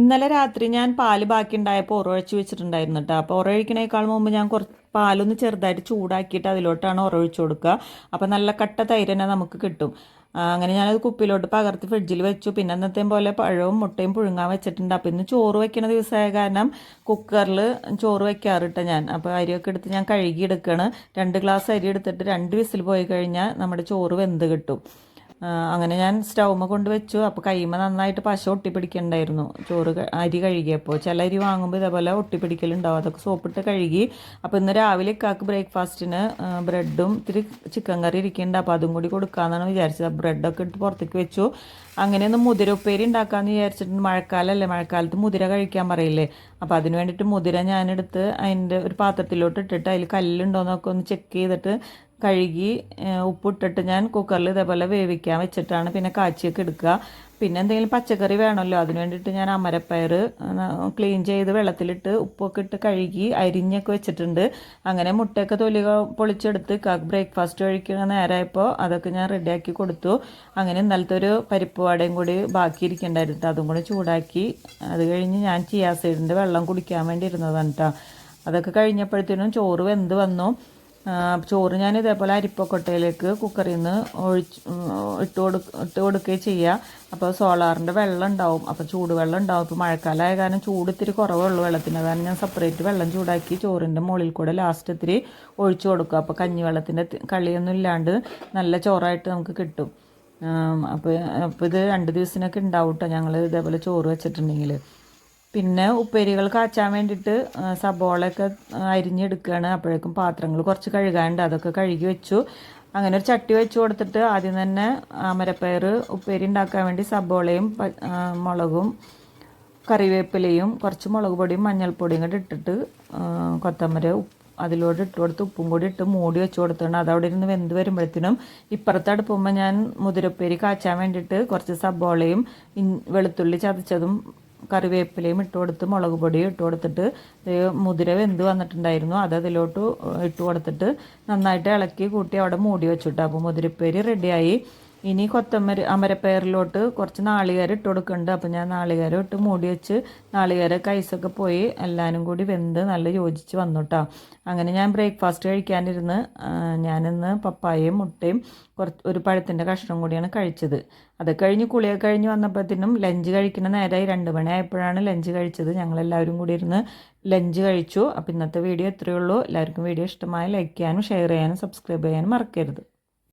ഇന്നലെ രാത്രി ഞാൻ പാല് ബാക്കിയുണ്ടായപ്പോൾ ഉറവഴിച്ച് വെച്ചിട്ടുണ്ടായിരുന്നു കേട്ടോ. അപ്പോൾ ഉറവഴിക്കണേക്കാൾ മുമ്പ് ഞാൻ കുറച്ച് പാലൊന്ന് ചെറുതായിട്ട് ചൂടാക്കിയിട്ട് അതിലോട്ടാണ് ഉറവഴിച്ച് കൊടുക്കുക. അപ്പോൾ നല്ല കട്ട തൈര് തന്നെ നമുക്ക് കിട്ടും. അങ്ങനെ ഞാനത് കുപ്പിയിലോട്ട് പകർത്തി ഫ്രിഡ്ജിൽ വെച്ചു. പിന്നെ അന്നത്തെയും പോലെ പഴവും മുട്ടയും പുഴുങ്ങാൻ വെച്ചിട്ടുണ്ട്. അപ്പോൾ ഇന്ന് ചോറ് വെക്കണ ദിവസമായ കാരണം കുക്കറിൽ ചോറ് വെക്കാറിട്ട ഞാൻ. അപ്പോൾ അരിയൊക്കെ എടുത്ത് ഞാൻ കഴുകി എടുക്കുകയാണ്. 2 ഗ്ലാസ് അരി എടുത്തിട്ട് 2 വിസിൽ പോയി കഴിഞ്ഞാൽ നമ്മുടെ ചോറ് വെന്ത് കിട്ടും. അങ്ങനെ ഞാൻ സ്റ്റൗമ്മ കൊണ്ട് വെച്ചു. അപ്പോൾ കൈമ നന്നായിട്ട് പശ ഒട്ടിപ്പിടിക്കണ്ടായിരുന്നു അരി കഴുകിയപ്പോൾ. ചില അരി വാങ്ങുമ്പോൾ ഇതേപോലെ ഒട്ടിപ്പിടിക്കലുണ്ടാവും. അതൊക്കെ സോപ്പിട്ട് കഴുകി. അപ്പോൾ ഇന്ന് രാവിലെ ഇക്കാക്ക് ബ്രേക്ക്ഫാസ്റ്റിന് ബ്രെഡും ഇത്തിരി ചിക്കൻ കറി ഇരിക്കുന്നുണ്ട്. അപ്പോൾ അതും കൂടി കൊടുക്കാമെന്നാണ് വിചാരിച്ചത്. ബ്രെഡൊക്കെ ഇട്ട് പുറത്തേക്ക് വെച്ചു. അങ്ങനെ ഒന്ന് മുതിര ഉപ്പേരി ഉണ്ടാക്കാമെന്ന് വിചാരിച്ചിട്ട്, മഴക്കാലമല്ലേ, മഴക്കാലത്ത് മുതിര കഴിക്കാൻ പറയില്ലേ. അപ്പോൾ അതിന് വേണ്ടിയിട്ട് മുതിര ഞാനെടുത്ത് അതിൻ്റെ ഒരു പാത്രത്തിലോട്ട് ഇട്ടിട്ട് അതിൽ കല്ലുണ്ടോയെന്നൊക്കെ ഒന്ന് ചെക്ക് ചെയ്തിട്ട് കഴുകി ഉപ്പിട്ടിട്ട് ഞാൻ കുക്കറിൽ ഇതേപോലെ വേവിക്കാൻ വെച്ചിട്ടാണ് പിന്നെ കാച്ചിയൊക്കെ എടുക്കുക. പിന്നെ എന്തെങ്കിലും പച്ചക്കറി വേണമല്ലോ, അതിന് വേണ്ടിയിട്ട് ഞാൻ അമരപ്പയർ ക്ലീൻ ചെയ്ത് വെള്ളത്തിലിട്ട് ഉപ്പൊക്കെ ഇട്ട് കഴുകി അരിഞ്ഞൊക്കെ വെച്ചിട്ടുണ്ട്. അങ്ങനെ മുട്ടയൊക്കെ തൊലി പൊളിച്ചെടുത്ത് ബ്രേക്ക്ഫാസ്റ്റ് കഴിക്കുന്ന നേരമായപ്പോൾ അതൊക്കെ ഞാൻ റെഡിയാക്കി കൊടുത്തു. അങ്ങനെ ഇന്നലത്തെ ഒരു പരിപ്പ് വടയും കൂടി ബാക്കിയിരിക്കണ്ടായിരുന്നു, അതും കൂടി ചൂടാക്കി അത് കഴിഞ്ഞ് ഞാൻ ചിയാ സീഡിൻ്റെ വെള്ളം കുടിക്കാൻ വേണ്ടി ഇരുന്നതാണ് കേട്ടോ. അതൊക്കെ കഴിഞ്ഞപ്പോഴത്തേനും ചോറ് വെന്ത് വന്നു. ചോറ് ഞാൻ ഇതേപോലെ അരിപ്പൊക്കൊട്ടയിലേക്ക് കുക്കറിൽ നിന്ന് ഇട്ട് കൊടുക്കുകയും ചെയ്യുക. അപ്പോൾ സോളാറിൻ്റെ വെള്ളം ഉണ്ടാവും, അപ്പോൾ ചൂടുവെള്ളം ഉണ്ടാവും. ഇപ്പോൾ മഴക്കാലമായ കാരണം ചൂട് ഇത്തിരി കുറവുള്ളൂ വെള്ളത്തിന്. അതാണ് ഞാൻ സെപ്പറേറ്റ് വെള്ളം ചൂടാക്കി ചോറിൻ്റെ മുകളിൽ കൂടെ ലാസ്റ്റ് ഇത്തിരി ഒഴിച്ചു കൊടുക്കുക. അപ്പോൾ കഞ്ഞിവെള്ളത്തിൻ്റെ കളിയൊന്നും ഇല്ലാണ്ട് നല്ല ചോറായിട്ട് നമുക്ക് കിട്ടും. അപ്പോൾ ഇത് 2 ദിവസത്തിനൊക്കെ ഉണ്ടാവും കേട്ടോ ഞങ്ങൾ ഇതേപോലെ ചോറ് വെച്ചിട്ടുണ്ടെങ്കിൽ. പിന്നെ ഉപ്പേരികൾ കാച്ചാൻ വേണ്ടിയിട്ട് സബോളയൊക്കെ അരിഞ്ഞെടുക്കുകയാണ്. അപ്പോഴേക്കും പാത്രങ്ങൾ കുറച്ച് കഴുകാനുണ്ട്, അതൊക്കെ കഴുകി വെച്ചു. അങ്ങനെ ഒരു ചട്ടി വെച്ച് കൊടുത്തിട്ട് ആദ്യം തന്നെ അമരപ്പയർ ഉപ്പേരി ഉണ്ടാക്കാൻ വേണ്ടി സബോളയും മുളകും കറിവേപ്പിലയും കുറച്ച് മുളക് പൊടിയും മഞ്ഞൾപ്പൊടിയും കൂടി ഇട്ടിട്ട് കൊത്തമര അതിലോട്ട് ഇട്ട് കൊടുത്ത് ഉപ്പും കൂടി ഇട്ട് മൂടി വെച്ച് കൊടുത്തിട്ടുണ്ട്. അതവിടെ ഇരുന്ന് വെന്ത് വരുമ്പോഴത്തേനും ഇപ്പുറത്ത് അടുപ്പുമ്പോൾ ഞാൻ മുതിരപ്പേരി കാച്ചാൻ വേണ്ടിയിട്ട് കുറച്ച് സബോളയും വെളുത്തുള്ളി ചതച്ചതും കറിവേപ്പിലയും ഇട്ട് കൊടുത്ത് മുളക് പൊടിയും ഇട്ട് കൊടുത്തിട്ട് മുതിര വെന്ത് വന്നിട്ടുണ്ടായിരുന്നു. അത് അതിലോട്ട് ഇട്ട് കൊടുത്തിട്ട് നന്നായിട്ട് ഇളക്കി കൂട്ടി അവിടെ മൂടി വെച്ചിട്ട്. അപ്പോൾ മുതിരപ്പേരി റെഡിയായി. ഇനി അമരപ്പയറിലോട്ട് കുറച്ച് നാളികേരം ഇട്ട് കൊടുക്കുന്നുണ്ട്. അപ്പോൾ ഞാൻ നാളികേരം ഇട്ട് മൂടി വെച്ച് നാളികേരം കൈസൊക്കെ പോയി എല്ലാവരും കൂടി വെന്ത് നല്ല യോജിച്ച് വന്നു കേട്ടോ. അങ്ങനെ ഞാൻ ബ്രേക്ക്ഫാസ്റ്റ് കഴിക്കാനിരുന്ന് ഞാനിന്ന് പപ്പായയും മുട്ടയും ഒരു പഴത്തിൻ്റെ കഷ്ണം കൂടിയാണ് കഴിച്ചത്. അത് കഴിഞ്ഞ് കുളിയൊക്കെ കഴിഞ്ഞ് വന്നപ്പോഴത്തേനും ലഞ്ച് കഴിക്കുന്ന നേരമായി 2 മണി ആയപ്പോഴാണ് ലഞ്ച് കഴിച്ചത്. ഞങ്ങളെല്ലാവരും കൂടി ഇരുന്ന് ലഞ്ച് കഴിച്ചു. അപ്പോൾ ഇന്നത്തെ വീഡിയോ ഇത്രയേ ഉള്ളൂ. എല്ലാവർക്കും വീഡിയോ ഇഷ്ടമായി ലൈക്ക് ചെയ്യാനും ഷെയർ ചെയ്യാനും സബ്സ്ക്രൈബ് ചെയ്യാനും മറക്കരുത്.